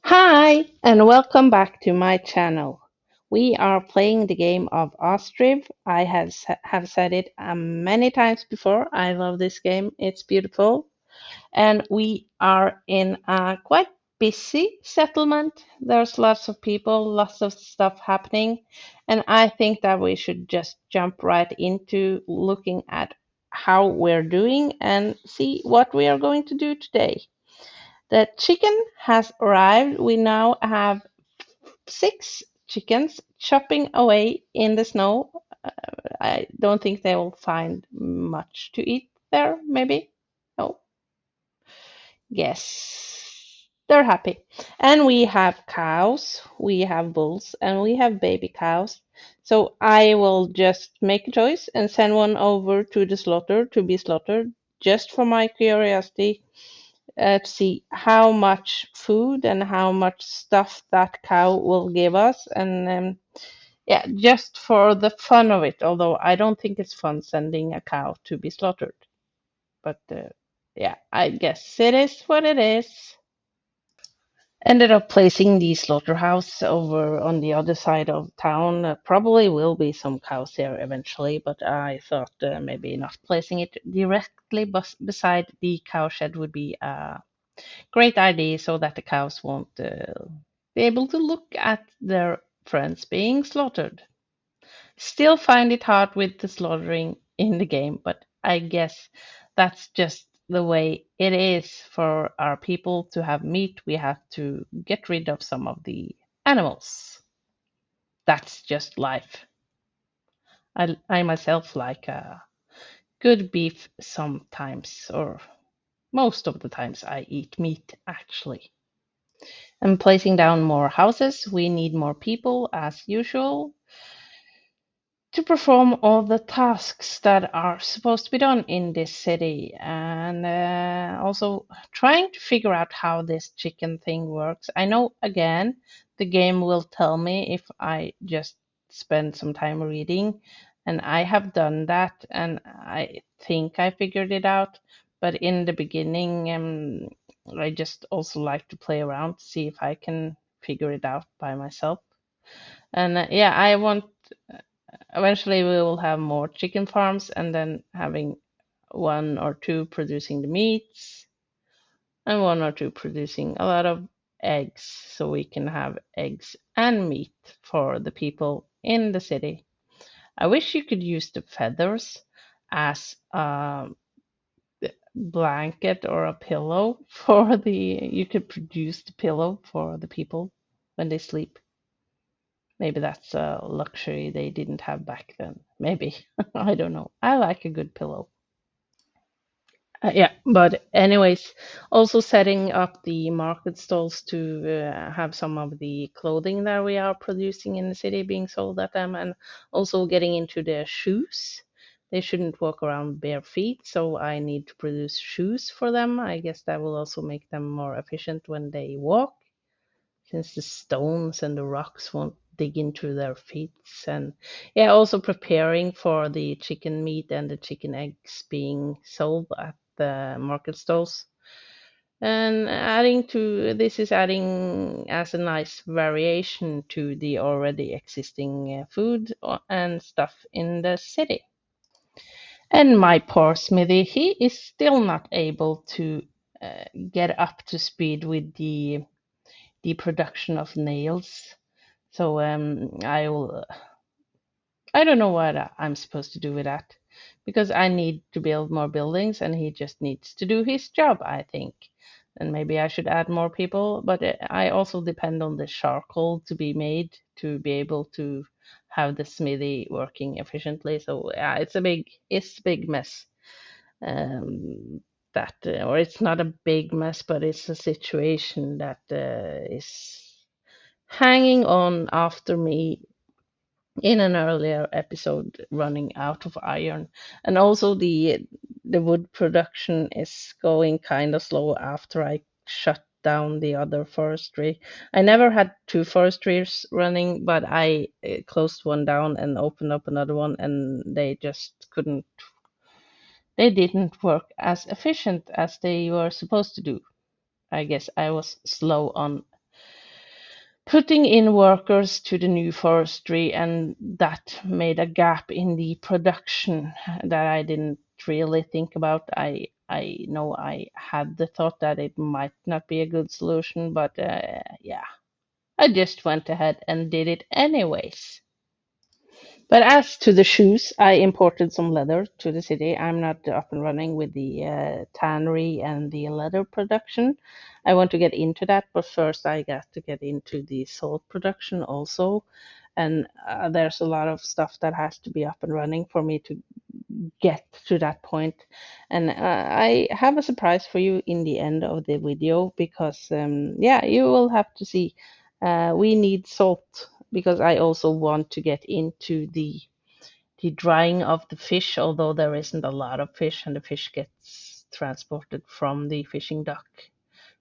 Hi, and welcome back to my channel. We are playing the game of Ostriv. I have said it many times before. I love this game, it's beautiful. And we are in a quite busy settlement. There's lots of people, lots of stuff happening. And I think that we should just jump right into looking at how we're doing and see what we are going to do today. The chicken has arrived. We now have six chickens chopping away in the snow. I don't think they will find much to eat there, maybe. No, yes. They're happy. And we have cows, we have bulls, and we have baby cows. So I will just make a choice and send one over to the slaughter to be slaughtered just for my curiosity to see how much food and how much stuff that cow will give us. And yeah, just for the fun of it, although I don't think it's fun sending a cow to be slaughtered. But yeah, I guess it is what it is. Ended up placing the slaughterhouse over on the other side of town. Probably will be some cows there eventually, but I thought maybe not placing it directly beside the cow shed would be great idea so that the cows won't be able to look at their friends being slaughtered. Still find it hard with the slaughtering in the game, but I guess that's just the way it is for our people to have meat. We have to get rid of some of the animals. That's just life. I myself like good beef sometimes, or most of the times I eat meat actually. And placing down more houses, we need more people as usual to perform all the tasks that are supposed to be done in this city. And also trying to figure out how this chicken thing works. I know, again, the game will tell me if I just spend some time reading. And I have done that, and I think I figured it out. But in the beginning, I just also like to play around to see if I can figure it out by myself. And yeah, I want eventually we will have more chicken farms and then having one or two producing the meats and one or two producing a lot of eggs so we can have eggs and meat for the people in the city. I wish you could use the feathers as a blanket or a pillow for the you could produce the pillow for the people when they sleep. Maybe that's a luxury they didn't have back then. Maybe. I don't know. I like a good pillow. Yeah, but anyways, also setting up the market stalls to have some of the clothing that we are producing in the city being sold at them, and also getting into their shoes. They shouldn't walk around bare feet, so I need to produce shoes for them. I guess that will also make them more efficient when they walk since the stones and the rocks won't dig into their feet. And yeah, also preparing for the chicken meat and the chicken eggs being sold at the market stalls. And adding to this is adding as a nice variation to the already existing food and stuff in the city. And my poor Smithy, he is still not able to get up to speed with the production of nails. So I don't know what I'm supposed to do with that because I need to build more buildings and he just needs to do his job, I think. And maybe I should add more people, but I also depend on the charcoal to be made to be able to have the smithy working efficiently. So yeah, it's a big mess. Um, that or it's not a big mess, but it's a situation that is hanging on after me in an earlier episode running out of iron, and also the wood production is going kind of slow after I shut down the other forestry. I never had two forestries running, but I closed one down and opened up another one, and they didn't work as efficient as they were supposed to do. I guess I was slow on putting in workers to the new forestry, and that made a gap in the production that I didn't really think about. I know I had the thought that it might not be a good solution, but yeah, I just went ahead and did it anyways. But as to the shoes, I imported some leather to the city. I'm not up and running with the tannery and the leather production. I want to get into that, but first I got to get into the salt production also. And there's a lot of stuff that has to be up and running for me to get to that point. And I have a surprise for you in the end of the video because, yeah, you will have to see. We need salt because I also want to get into the drying of the fish, although there isn't a lot of fish and the fish gets transported from the fishing dock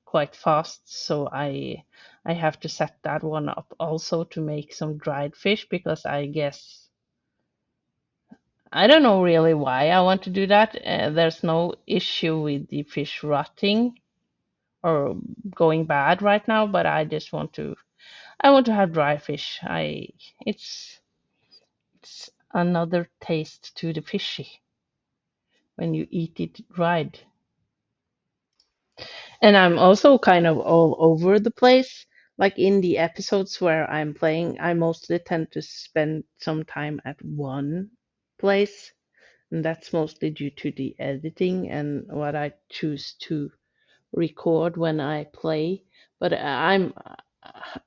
quite fast. So I have to set that one up also to make some dried fish because I guess I don't know really why I want to do that. There's no issue with the fish rotting or going bad right now, but I want to have dry fish. I it's another taste to the fishy when you eat it dried. And I'm also kind of all over the place. Like in the episodes where I'm playing, I mostly tend to spend some time at one place. And that's mostly due to the editing and what I choose to record when I play. But I'm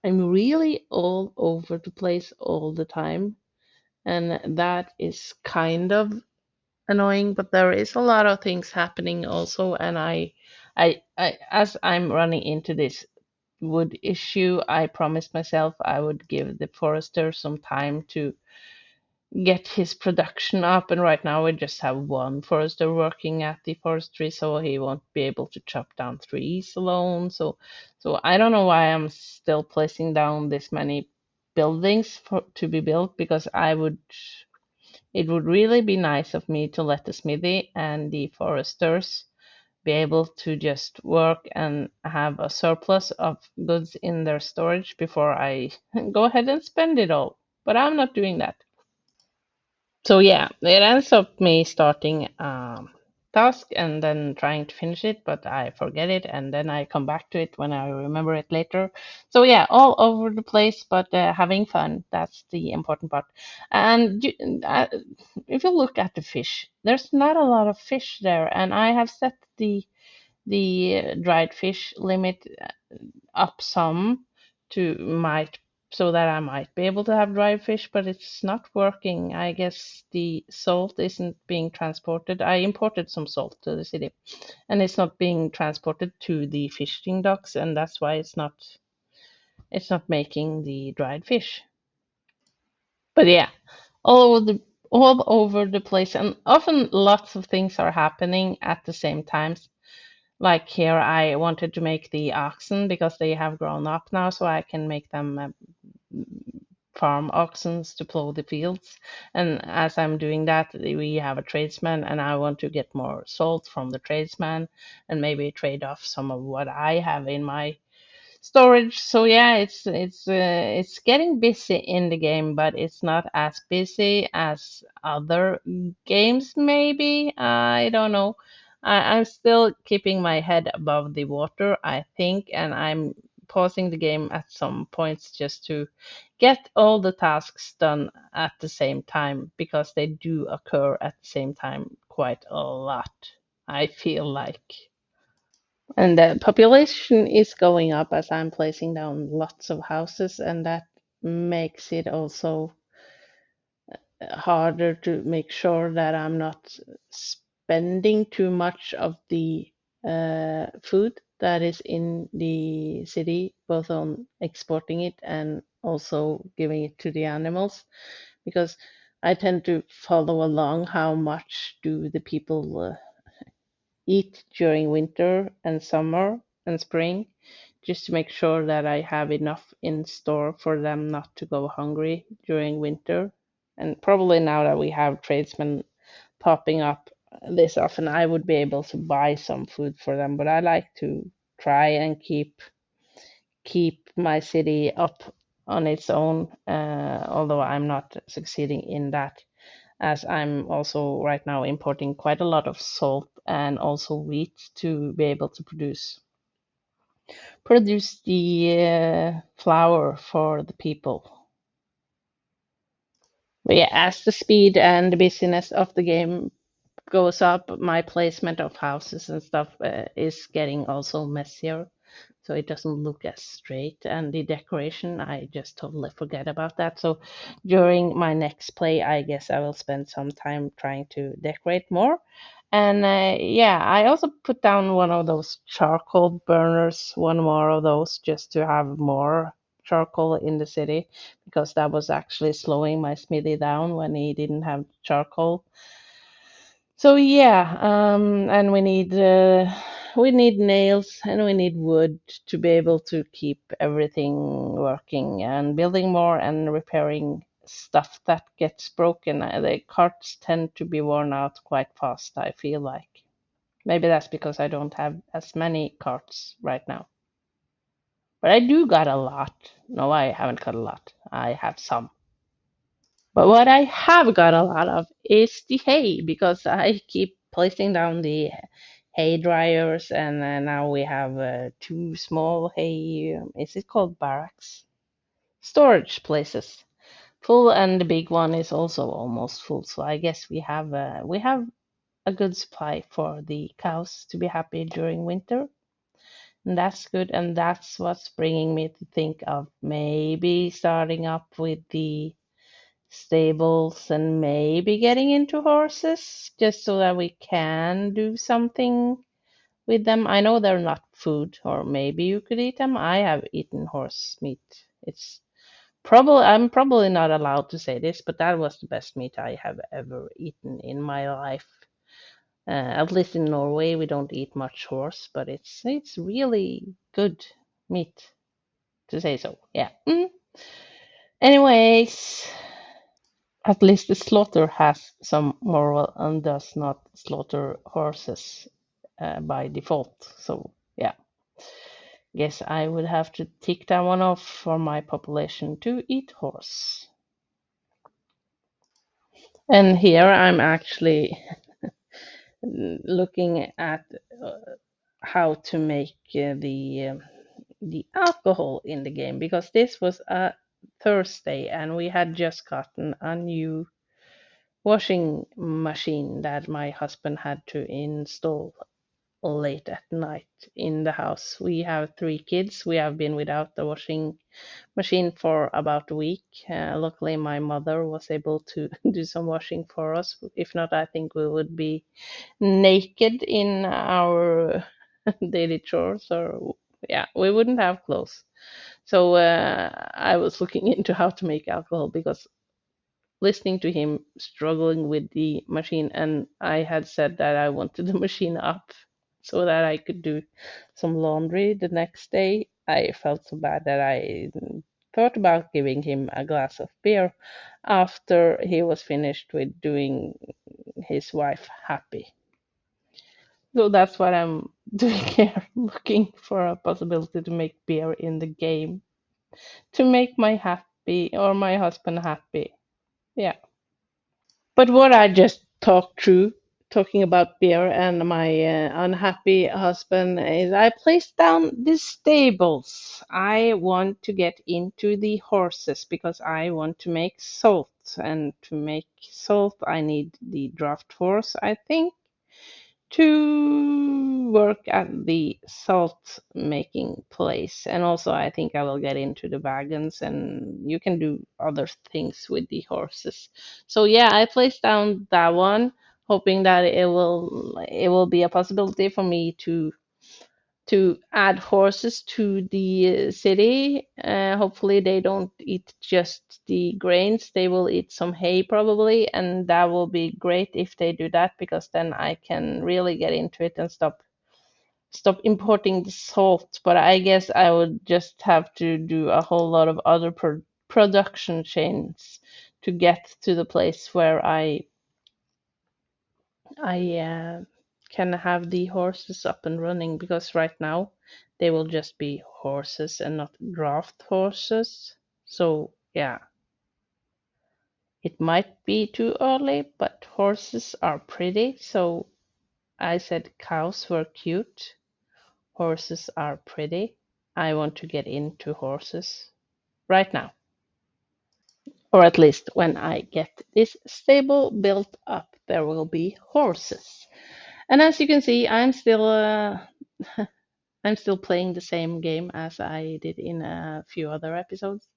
really all over the place all the time, and that is kind of annoying. But there is a lot of things happening also, and I as I'm running into this wood issue, I promised myself I would give the forester some time to get his production up, and right now we just have one forester working at the forestry, so he won't be able to chop down trees alone. So I don't know why I'm still placing down this many buildings to be built, because I would it would really be nice of me to let the smithy and the foresters be able to just work and have a surplus of goods in their storage before I go ahead and spend it all. But I'm not doing that. So yeah, it ends up me starting task and then trying to finish it, but I forget it and then I come back to it when I remember it later. So yeah, all over the place, but having fun, that's the important part. And if you look at the fish, there's not a lot of fish there, and I have set the dried fish limit up some to might so that I might be able to have dried fish, but it's not working. I guess the salt isn't being transported. I imported some salt to the city, and it's not being transported to the fishing docks, and that's why it's not making the dried fish. But yeah, all over the place, and often lots of things are happening at the same time. Like here, I wanted to make the oxen because they have grown up now, so I can make them farm oxen to plow the fields. And as I'm doing that, we have a tradesman, and I want to get more salt from the tradesman and maybe trade off some of what I have in my storage. So yeah, it's getting busy in the game, but it's not as busy as other games. Maybe I don't know. I'm still keeping my head above the water, I think, and I'm pausing the game at some points just to get all the tasks done at the same time because they do occur at the same time quite a lot, I feel like. And the population is going up as I'm placing down lots of houses, and that makes it also harder to make sure that I'm not spending too much of the food that is in the city, both on exporting it and also giving it to the animals, because I tend to follow along how much do the people eat during winter and summer and spring, just to make sure that I have enough in store for them not to go hungry during winter. And probably now that we have tradesmen popping up this often, I would be able to buy some food for them. But I like to try and keep my city up on its own, although I'm not succeeding in that, as I'm also right now importing quite a lot of salt and also wheat to be able to produce the flour for the people. But yeah, as the speed and the busyness of the game goes up, my placement of houses and stuff is getting also messier, so it doesn't look as straight. And the decoration, I just totally forget about that. So during my next play, I guess I will spend some time trying to decorate more. And yeah, I also put down one of those charcoal burners, one more of those, just to have more charcoal in the city, because that was actually slowing my smithy down when he didn't have charcoal. So yeah, and we need nails and we need wood to be able to keep everything working, and building more and repairing stuff that gets broken. The carts tend to be worn out quite fast, I feel like. Maybe that's because I don't have as many carts right now. But I do got a lot. No, I haven't got a lot. I have some. But what I have got a lot of is the hay, because I keep placing down the hay dryers, and now we have two small hay. Is it called barracks? Storage places full, and the big one is also almost full. So I guess we have a good supply for the cows to be happy during winter, and that's good. And that's what's bringing me to think of maybe starting up with the stables and maybe getting into horses, just so that we can do something with them. I know they're not food, or maybe you could eat them. I have eaten horse meat. It's probably, I'm probably not allowed to say this, but that was the best meat I have ever eaten in my life. At least in Norway, we don't eat much horse, but it's really good meat, to say so. Yeah. Anyways, at least the slaughter has some moral and does not slaughter horses by default. So yeah, guess I would have to tick that one off for my population to eat horse. And here I'm actually looking at how to make the alcohol in the game, because this was a Thursday and we had just gotten a new washing machine that my husband had to install late at night in the house. We have three kids. We have been without the washing machine for about a week. Luckily, my mother was able to do some washing for us. If not, I think we would be naked in our daily chores, or yeah, we wouldn't have clothes. So I was looking into how to make alcohol, because listening to him struggling with the machine, and I had said that I wanted the machine up so that I could do some laundry the next day. I felt so bad that I thought about giving him a glass of beer after he was finished with doing his wife happy. So that's what I'm doing here, looking for a possibility to make beer in the game to make my happy or my husband happy. Yeah. But what I just talked through, talking about beer and my unhappy husband, is I placed down the stables. I want to get into the horses because I want to make salt. And to make salt, I need the draft horse, I think, to work at the salt making place. And also, I think I will get into the wagons, and you can do other things with the horses. So yeah, I placed down that one, hoping that it will be a possibility for me to add horses to the city. Hopefully, they don't eat just the grains, they will eat some hay probably, and that will be great if they do that, because then I can really get into it and stop importing the salt. But I guess I would just have to do a whole lot of other production chains to get to the place where I can have the horses up and running, because right now they will just be horses and not draft horses. So, yeah, it might be too early, but horses are pretty. So, I said cows were cute, horses are pretty. I want to get into horses right now, or at least when I get this stable built up, there will be horses. And as you can see, I'm still playing the same game as I did in a few other episodes.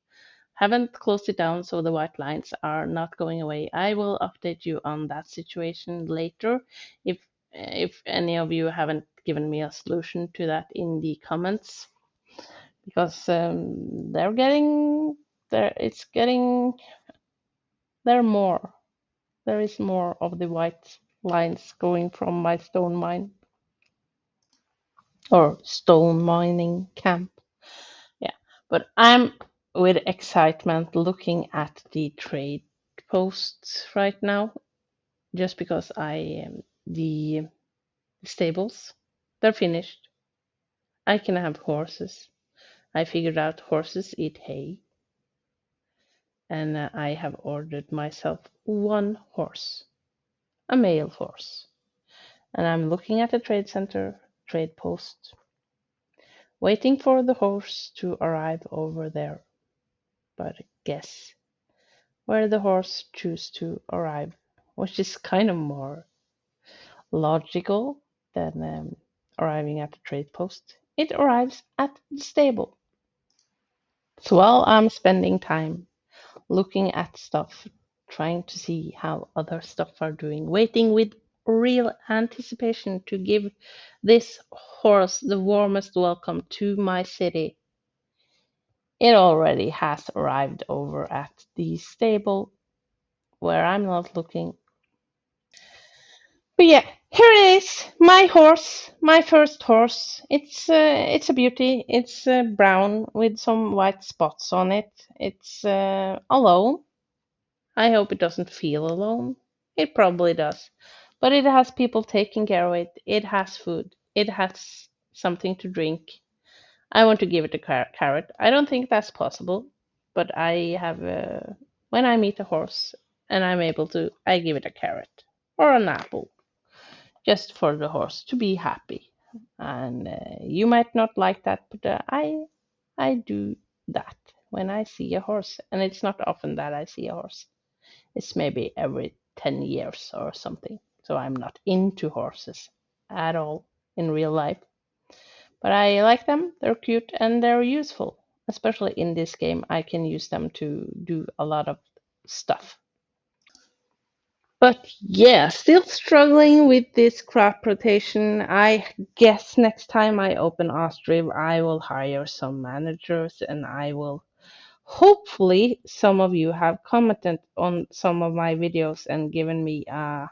Haven't closed it down, so the white lines are not going away. I will update you on that situation later. If any of you haven't given me a solution to that in the comments, because they're getting there. It's getting there more. There is more of the white lines going from my stone mine or stone mining camp. Yeah, but I'm with excitement looking at the trade posts right now, just because the stables, they're finished. I can have horses. I figured out horses eat hay, and I have ordered myself one horse, a male horse, and I'm looking at the trade center trade post, waiting for the horse to arrive over there. But guess where the horse choose to arrive, which is kind of more logical than arriving at the trade post. It arrives at the stable. So while I'm spending time looking at stuff, trying to see how other stuff are doing, waiting with real anticipation to give this horse the warmest welcome to my city, it already has arrived over at the stable where I'm not looking. But yeah, here it is, my horse, my first horse. It's a beauty. It's brown with some white spots on it. It's alone. I hope it doesn't feel alone. It probably does, but it has people taking care of it. It has food. It has something to drink. I want to give it a carrot. I don't think that's possible, but I have when I meet a horse and I'm able to, I give it a carrot or an apple just for the horse to be happy. And you might not like that, but I do that when I see a horse, and it's not often that I see a horse. It's maybe every 10 years or something. So I'm not into horses at all in real life. But I like them, they're cute, and they're useful. Especially in this game, I can use them to do a lot of stuff. But yeah, still struggling with this crop rotation. I guess next time I open Ostriv, I will hire some managers, and I will hopefully some of you have commented on some of my videos and given me a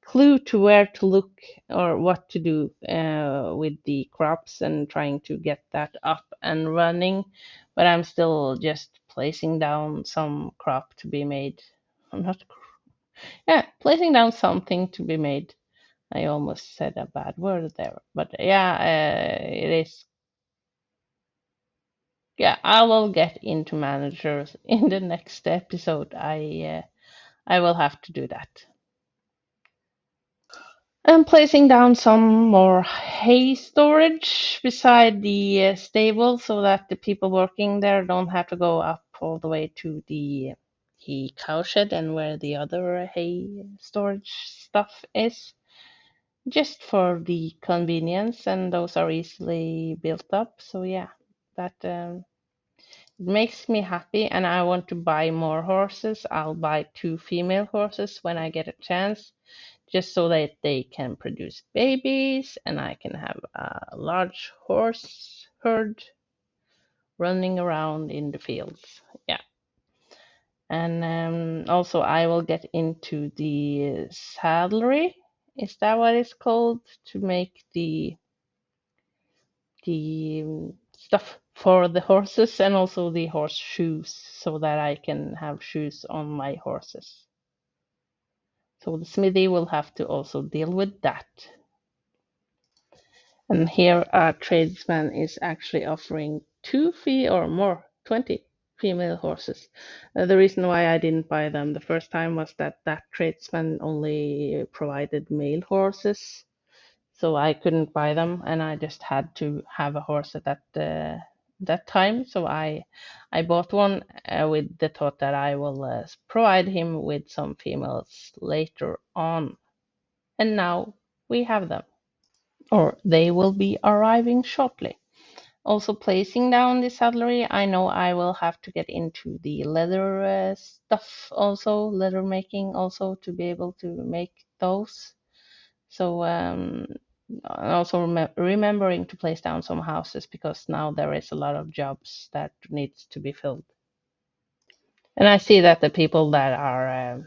clue to where to look or what to do with the crops and trying to get that up and running. But I'm still just placing down some crop to be made. I'm not Yeah, placing down something to be made. I almost said a bad word there, but yeah, it is. Yeah, I will get into managers in the next episode. I will have to do that. I'm placing down some more hay storage beside the stable so that the people working there don't have to go up all the way to the cow shed and where the other hay storage stuff is. Just for the convenience, and those are easily built up. So yeah, that it makes me happy, and I want to buy more horses. I'll buy two female horses when I get a chance, just so that they can produce babies, and I can have a large horse herd running around in the fields. Yeah. And also, I will get into the saddlery. Is that what it's called? To make the stuff for the horses and also the horse shoes so that I can have shoes on my horses. So the smithy will have to also deal with that. And here a tradesman is actually offering two fee or more, 20 female horses. The reason why I didn't buy them the first time was that that tradesman only provided male horses, so I couldn't buy them, and I just had to have a horse at that time. So I bought one with the thought that I will provide him with some females later on, and now we have them, or they will be arriving shortly. Also, placing down the saddlery, I know I will have to get into the leather stuff, also leather making, also to be able to make those. So, and also remembering to place down some houses because now there is a lot of jobs that needs to be filled. And I see that the people that are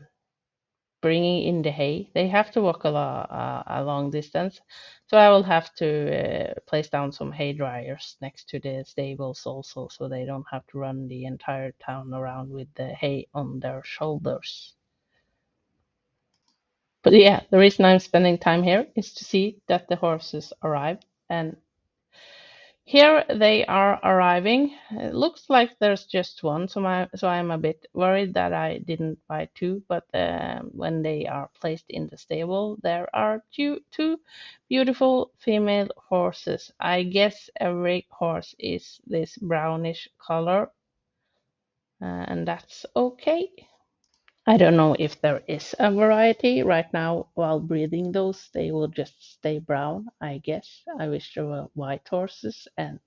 bringing in the hay, they have to walk a long distance. So I will have to place down some hay dryers next to the stables also, so they don't have to run the entire town around with the hay on their shoulders. But yeah, the reason I'm spending time here is to see that the horses arrive, and here they are arriving. It looks like there's just one, so I'm a bit worried that I didn't buy two. But when they are placed in the stable, there are two beautiful female horses. I guess every horse is this brownish color, and that's okay. I don't know if there is a variety right now. While breeding those, they will just stay brown, I guess. I wish there were white horses and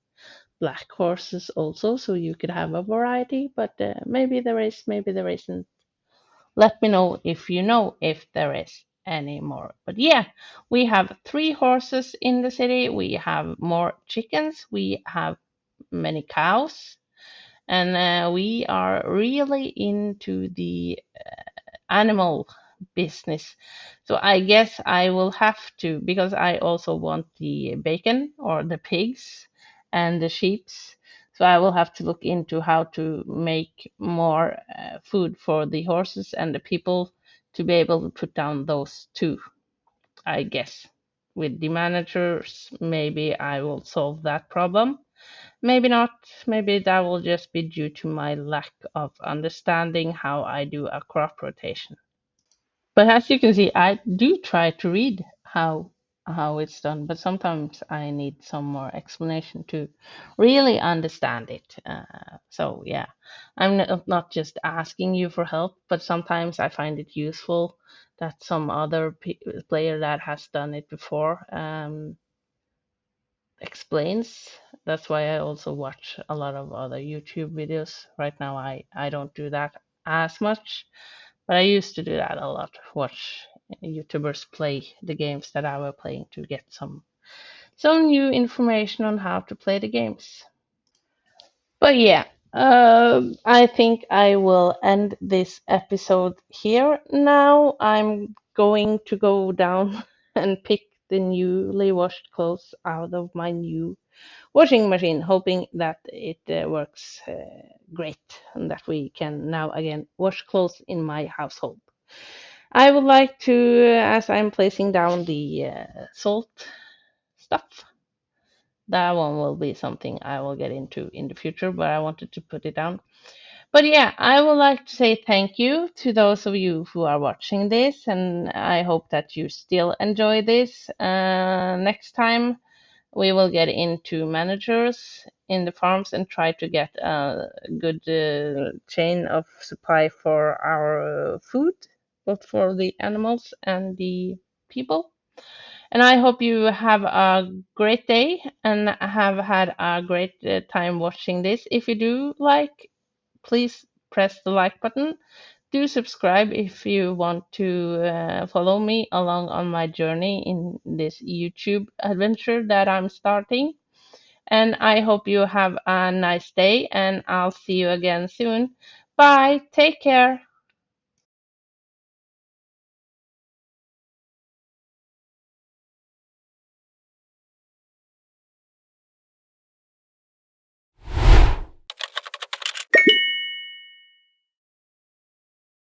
black horses also, so you could have a variety, but maybe there is, maybe there isn't. Let me know if you know if there is any more. But yeah, we have three horses in the city, we have more chickens, we have many cows, and we are really into the animal business. So I guess I will have to, because I also want the bacon or the pigs and the sheeps. So I will have to look into how to make more food for the horses and the people to be able to put down those too, I guess. With the managers, maybe I will solve that problem. Maybe not. Maybe that will just be due to my lack of understanding how I do a crop rotation. But as you can see, I do try to read how it's done, but sometimes I need some more explanation to really understand it. So yeah, I'm not just asking you for help, but sometimes I find it useful that some other player that has done it before explains. That's why I also watch a lot of other YouTube videos. Right now, I don't do that as much, but I used to do that a lot. Watch YouTubers play the games that I were playing to get some new information on how to play the games. But yeah, I think I will end this episode here now. I'm going to go down and pick the newly washed clothes out of my new washing machine, hoping that it works great and that we can now again wash clothes in my household. I would like to, as I'm placing down the salt stuff, that one will be something I will get into in the future, but I wanted to put it down. But yeah, I would like to say thank you to those of you who are watching this, and I hope that you still enjoy this. Next time, we will get into managers in the farms and try to get a good chain of supply for our food, both for the animals and the people. And I hope you have a great day and have had a great time watching this. If you do like, please press the like button. Do subscribe if you want to follow me along on my journey in this YouTube adventure that I'm starting. And I hope you have a nice day, and I'll see you again soon. Bye. Take care.